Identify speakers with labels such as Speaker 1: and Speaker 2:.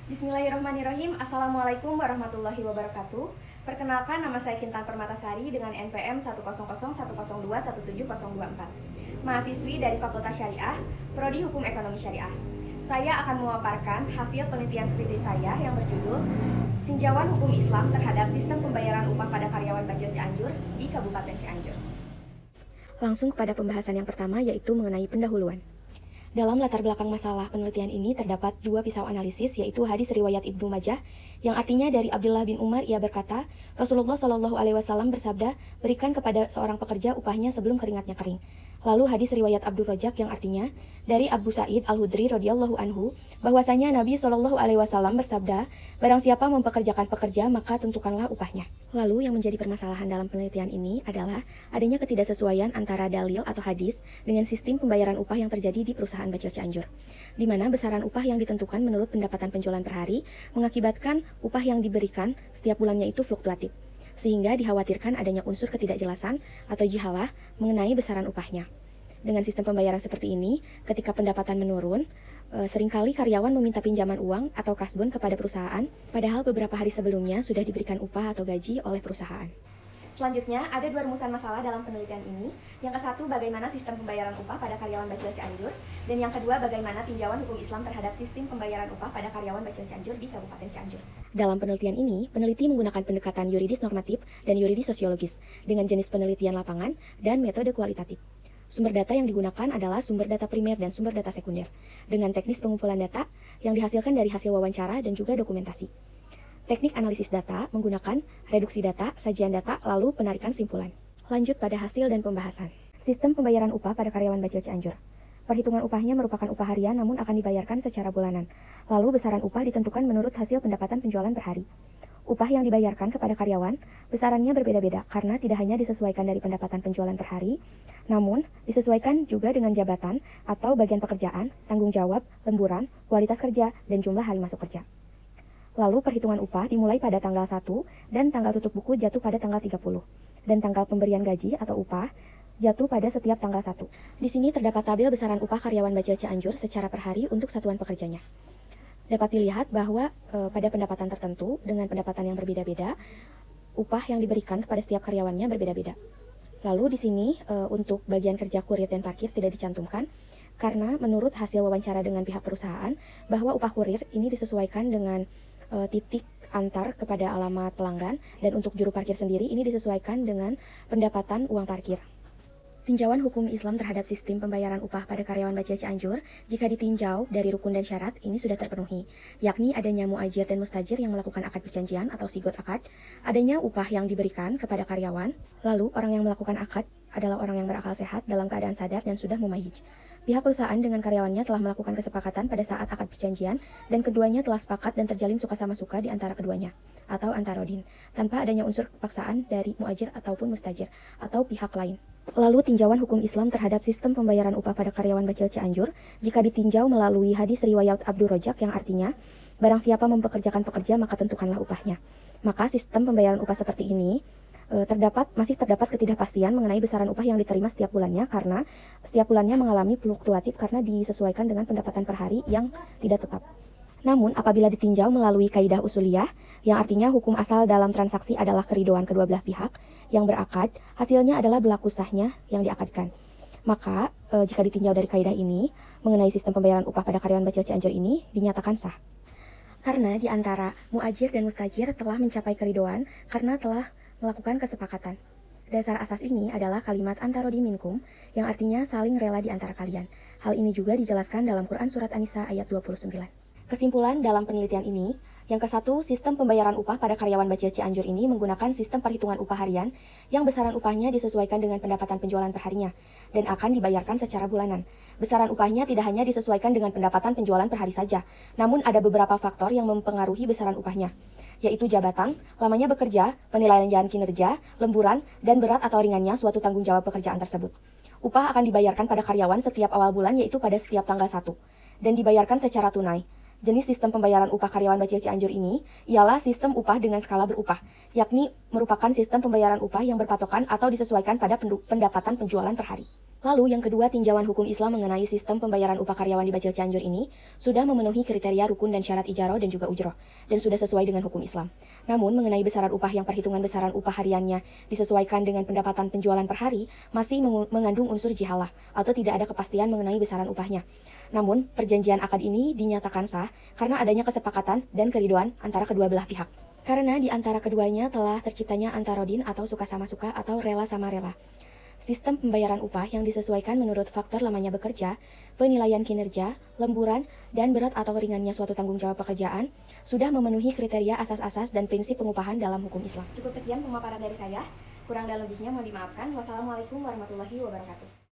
Speaker 1: Bismillahirrahmanirrahim. Assalamualaikum warahmatullahi wabarakatuh. Perkenalkan, nama saya Kintan Permatasari dengan NPM 10010217024. Mahasiswi dari Fakultas Syariah, Prodi Hukum Ekonomi Syariah. Saya akan memaparkan hasil penelitian skripsi saya yang berjudul Tinjauan Hukum Islam terhadap Sistem Pembayaran Upah pada Karyawan Bajil Cianjur di Kabupaten Cianjur. Langsung kepada pembahasan yang pertama, yaitu mengenai pendahuluan. Dalam latar belakang masalah penelitian ini terdapat dua pisau analisis, yaitu hadis riwayat Ibnu Majah yang artinya dari Abdullah bin Umar, ia berkata, Rasulullah Shallallahu Alaihi Wasallam bersabda, berikan kepada seorang pekerja upahnya sebelum keringatnya kering. Lalu hadis riwayat Abdul Rajak yang artinya dari Abu Sa'id Al-Hudri radhiyallahu anhu bahwasanya Nabi Shallallahu Alaihi Wasallam bersabda, barang siapa mempekerjakan pekerja maka tentukanlah upahnya. Lalu yang menjadi permasalahan dalam penelitian ini adalah adanya ketidaksesuaian antara dalil atau hadis dengan sistem pembayaran upah yang terjadi di perusahaan Bajil Cianjur, di mana besaran upah yang ditentukan menurut pendapatan penjualan per hari mengakibatkan upah yang diberikan setiap bulannya itu fluktuatif, sehingga dikhawatirkan adanya unsur ketidakjelasan atau jihalah mengenai besaran upahnya. Dengan sistem pembayaran seperti ini, ketika pendapatan menurun, seringkali karyawan meminta pinjaman uang atau kasbon kepada perusahaan, padahal beberapa hari sebelumnya sudah diberikan upah atau gaji oleh perusahaan. Selanjutnya, ada dua rumusan masalah dalam penelitian ini. Yang ke satu, bagaimana sistem pembayaran upah pada karyawan Bajil Cianjur, dan yang kedua, bagaimana tinjauan hukum Islam terhadap sistem pembayaran upah pada karyawan Bajil Cianjur di Kabupaten Cianjur. Dalam penelitian ini, peneliti menggunakan pendekatan yuridis normatif dan yuridis sosiologis dengan jenis penelitian lapangan dan metode kualitatif. Sumber data yang digunakan adalah sumber data primer dan sumber data sekunder, dengan teknis pengumpulan data yang dihasilkan dari hasil wawancara dan juga dokumentasi. Teknik analisis data menggunakan reduksi data, sajian data, lalu penarikan simpulan. Lanjut pada hasil dan pembahasan. Sistem pembayaran upah pada karyawan Bajil Cianjur. Perhitungan upahnya merupakan upah harian namun akan dibayarkan secara bulanan. Lalu besaran upah ditentukan menurut hasil pendapatan penjualan per hari. Upah yang dibayarkan kepada karyawan, besarannya berbeda-beda karena tidak hanya disesuaikan dari pendapatan penjualan per hari, namun disesuaikan juga dengan jabatan atau bagian pekerjaan, tanggung jawab, lemburan, kualitas kerja, dan jumlah hari masuk kerja. Lalu perhitungan upah dimulai pada tanggal 1 dan tanggal tutup buku jatuh pada tanggal 30. Dan tanggal pemberian gaji atau upah jatuh pada setiap tanggal 1. Di sini terdapat tabel besaran upah karyawan Bajil Cianjur secara per hari untuk satuan pekerjanya. Dapat dilihat bahwa pada pendapatan tertentu dengan pendapatan yang berbeda-beda, upah yang diberikan kepada setiap karyawannya berbeda-beda. Lalu di sini untuk bagian kerja kurir dan parkir tidak dicantumkan karena menurut hasil wawancara dengan pihak perusahaan bahwa upah kurir ini disesuaikan dengan titik antar kepada alamat pelanggan, dan untuk juru parkir sendiri ini disesuaikan dengan pendapatan uang parkir. Tinjauan hukum Islam terhadap sistem pembayaran upah pada karyawan Bajil Cianjur, jika ditinjau dari rukun dan syarat, ini sudah terpenuhi, yakni adanya muajir dan mustajir yang melakukan akad perjanjian atau sigot akad, adanya upah yang diberikan kepada karyawan, lalu orang yang melakukan akad adalah orang yang berakal sehat dalam keadaan sadar dan sudah mumayyiz. Pihak perusahaan dengan karyawannya telah melakukan kesepakatan pada saat akad perjanjian dan keduanya telah sepakat dan terjalin suka sama suka di antara keduanya atau antarodin, tanpa adanya unsur paksaan dari muajir ataupun mustajir atau pihak lain. Lalu tinjauan hukum Islam terhadap sistem pembayaran upah pada karyawan Bajil Cianjur jika ditinjau melalui hadis riwayat Abdul Rajak yang artinya barang siapa mempekerjakan pekerja maka tentukanlah upahnya. Maka sistem pembayaran upah seperti ini masih terdapat ketidakpastian mengenai besaran upah yang diterima setiap bulannya karena setiap bulannya mengalami fluktuatif karena disesuaikan dengan pendapatan per hari yang tidak tetap. Namun apabila ditinjau melalui kaidah usuliyah yang artinya hukum asal dalam transaksi adalah keridhoan kedua belah pihak yang berakad, hasilnya adalah berlaku sahnya yang diakadkan. Maka jika ditinjau dari kaidah ini mengenai sistem pembayaran upah pada karyawan Bajil Cianjur ini dinyatakan sah. Karena di antara muajir dan mustajir telah mencapai keridhoan karena telah melakukan kesepakatan. Dasar asas ini adalah kalimat antarodi minkum yang artinya saling rela di antara kalian. Hal ini juga dijelaskan dalam Quran Surat An-Nisa ayat 29. Kesimpulan dalam penelitian ini, yang ke-1, sistem pembayaran upah pada karyawan Bajil Cianjur ini menggunakan sistem perhitungan upah harian yang besaran upahnya disesuaikan dengan pendapatan penjualan per harinya dan akan dibayarkan secara bulanan. Besaran upahnya tidak hanya disesuaikan dengan pendapatan penjualan per hari saja, namun ada beberapa faktor yang mempengaruhi besaran upahnya, yaitu jabatan, lamanya bekerja, penilaian kinerja, lemburan, dan berat atau ringannya suatu tanggung jawab pekerjaan tersebut. Upah akan dibayarkan pada karyawan setiap awal bulan yaitu pada setiap tanggal 1 dan dibayarkan secara tunai. Jenis sistem pembayaran upah karyawan Bacil Cianjur ini ialah sistem upah dengan skala berupah, yakni merupakan sistem pembayaran upah yang berpatokan atau disesuaikan pada pendapatan penjualan per hari. Lalu yang kedua, tinjauan hukum Islam mengenai sistem pembayaran upah karyawan di Bacil Cianjur ini sudah memenuhi kriteria rukun dan syarat ijaroh dan juga ujroh, dan sudah sesuai dengan hukum Islam. Namun mengenai besaran upah yang perhitungan besaran upah hariannya disesuaikan dengan pendapatan penjualan per hari masih mengandung unsur jihalah atau tidak ada kepastian mengenai besaran upahnya. Namun perjanjian akad ini dinyatakan sah karena adanya kesepakatan dan keriduan antara kedua belah pihak. Karena di antara keduanya telah terciptanya antarodin atau suka sama suka atau rela sama rela. Sistem pembayaran upah yang disesuaikan menurut faktor lamanya bekerja, penilaian kinerja, lemburan, dan berat atau ringannya suatu tanggung jawab pekerjaan sudah memenuhi kriteria asas-asas dan prinsip pengupahan dalam hukum Islam. Cukup sekian pemaparan dari saya. Kurang dan lebihnya mohon dimaafkan. Wassalamualaikum warahmatullahi wabarakatuh.